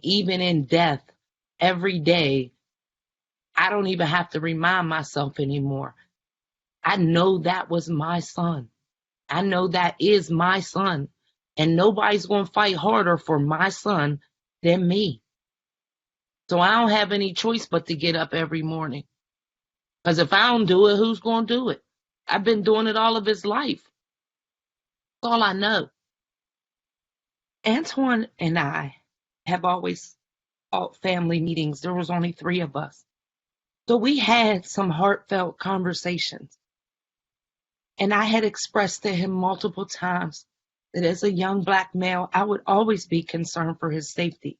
even in death, every day, I don't even have to remind myself anymore. I know that was my son. I know that is my son. And nobody's going to fight harder for my son than me. So I don't have any choice but to get up every morning. Because if I don't do it, who's going to do it? I've been doing it all of his life. That's all I know. Antwon and I have always fought family meetings. There was only 3 of us. So we had some heartfelt conversations. And I had expressed to him multiple times that as a young Black male, I would always be concerned for his safety.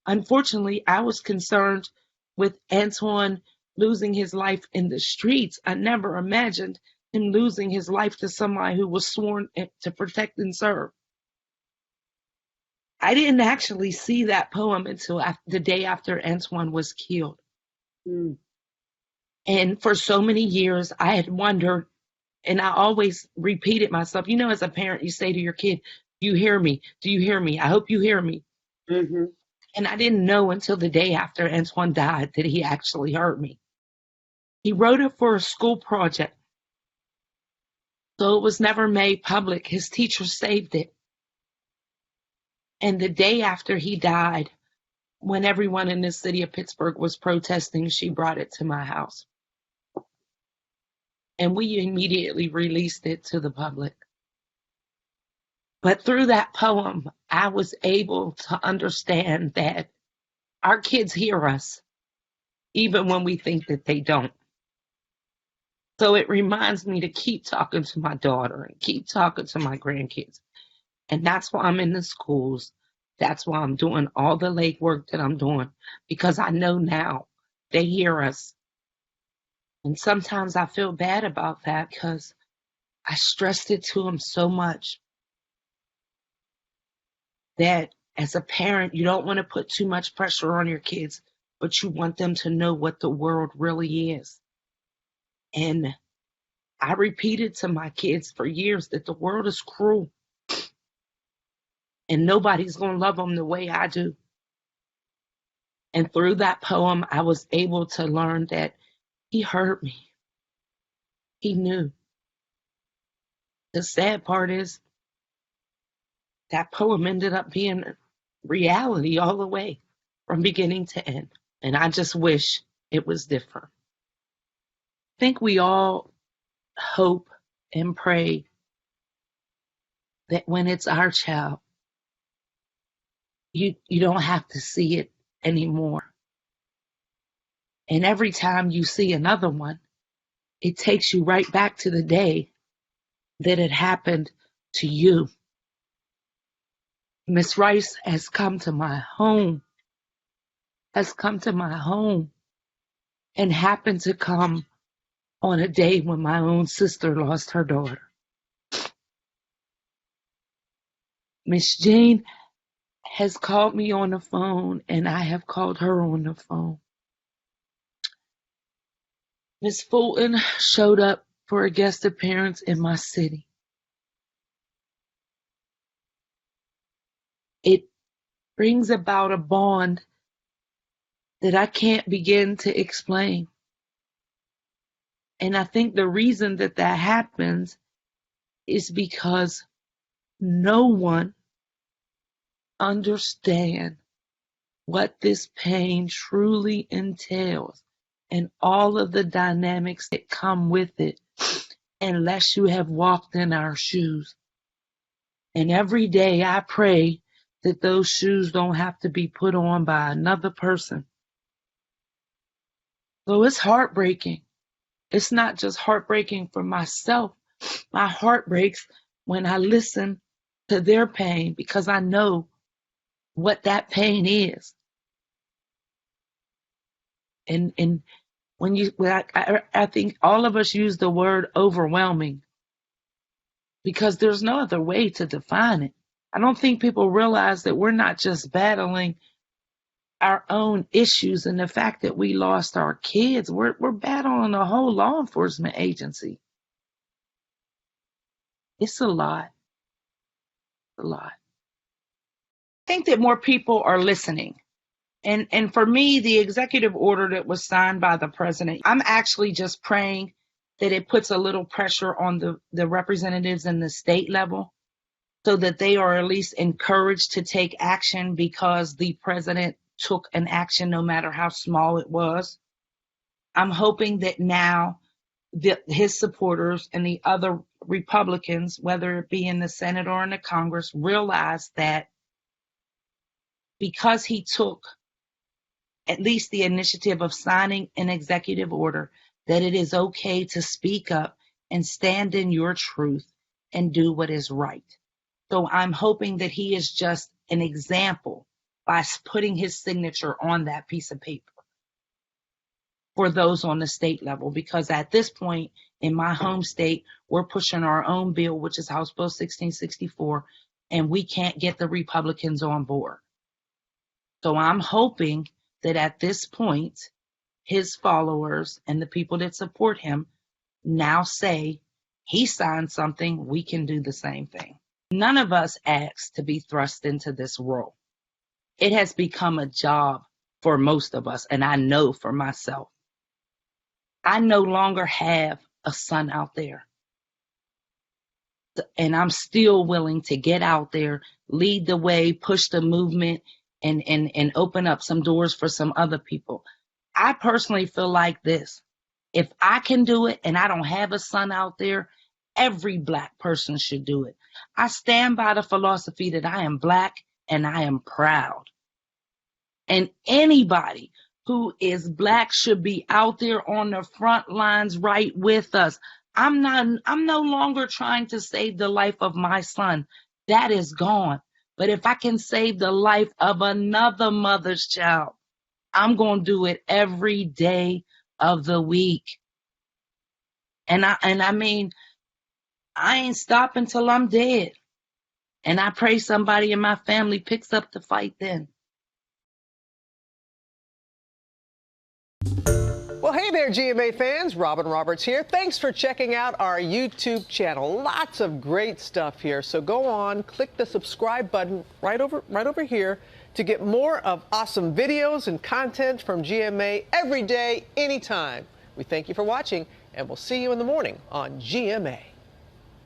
Unfortunately, I was concerned with Antwon losing his life in the streets. I never imagined him losing his life to somebody who was sworn to protect and serve. I didn't actually see that poem until the day after Antwon was killed. Mm. And for so many years, I had wondered, and I always repeated myself, you know, as a parent, you say to your kid, "Do you hear me? Do you hear me? I hope you hear me." Mm-hmm. And I didn't know until the day after Antwon died that he actually heard me. He wrote it for a school project, so it was never made public. His teacher saved it. And the day after he died, when everyone in the city of Pittsburgh was protesting, she brought it to my house. And we immediately released it to the public. But through that poem, I was able to understand that our kids hear us, even when we think that they don't. So it reminds me to keep talking to my daughter and keep talking to my grandkids. And that's why I'm in the schools. That's why I'm doing all the legwork that I'm doing, because I know now they hear us. And sometimes I feel bad about that because I stressed it to them so much that as a parent, you don't want to put too much pressure on your kids, but you want them to know what the world really is. And I repeated to my kids for years that the world is cruel and nobody's going to love them the way I do. And through that poem, I was able to learn that he heard me. He knew. The sad part is that poem ended up being reality all the way from beginning to end. And I just wish it was different. I think we all hope and pray that when it's our child, you don't have to see it anymore. And every time you see another one, it takes you right back to the day that it happened to you. Miss Rice has come to my home, and happened to come on a day when my own sister lost her daughter. Miss Jane has called me on the phone, and I have called her on the phone. Miss Fulton showed up for a guest appearance in my city. It brings about a bond that I can't begin to explain. And I think the reason that happens is because no one understands what this pain truly entails and all of the dynamics that come with it unless you have walked in our shoes. And every day I pray that those shoes don't have to be put on by another person. So it's heartbreaking. It's not just heartbreaking for myself. My heart breaks when I listen to their pain because I know what that pain is. And I think all of us use the word overwhelming because there's no other way to define it. I don't think people realize that we're not just battling our own issues and the fact that we lost our kids. We're battling a whole law enforcement agency. It's a lot. A lot. I think that more people are listening. And for me, the executive order that was signed by the president, I'm actually just praying that it puts a little pressure on the representatives in the state level so that they are at least encouraged to take action because the president took an action no matter how small it was. I'm hoping that now his supporters and the other Republicans, whether it be in the Senate or in the Congress, realize that because he took at least the initiative of signing an executive order, that it is okay to speak up and stand in your truth and do what is right. So I'm hoping that he is just an example by putting his signature on that piece of paper for those on the state level, because at this point in my home state, we're pushing our own bill, which is House Bill 1664, and we can't get the Republicans on board. So I'm hoping that at this point, his followers and the people that support him now say, he signed something, we can do the same thing. None of us asked to be thrust into this role. It has become a job for most of us, and I know for myself. I no longer have a son out there. And I'm still willing to get out there, lead the way, push the movement, and open up some doors for some other people. I personally feel like this. If I can do it and I don't have a son out there, every Black person should do it. I stand by the philosophy that I am Black and I am proud. And anybody who is Black should be out there on the front lines right with us. I'm no longer trying to save the life of my son. That is gone. But if I can save the life of another mother's child, I'm going to do it every day of the week. And I mean, I ain't stopping till I'm dead. And I pray somebody in my family picks up the fight then. Well, hey there, GMA fans. Robin Roberts here. Thanks for checking out our YouTube channel. Lots of great stuff here. So go on, click the subscribe button right over here to get more of awesome videos and content from GMA every day, anytime. We thank you for watching, and we'll see you in the morning on GMA.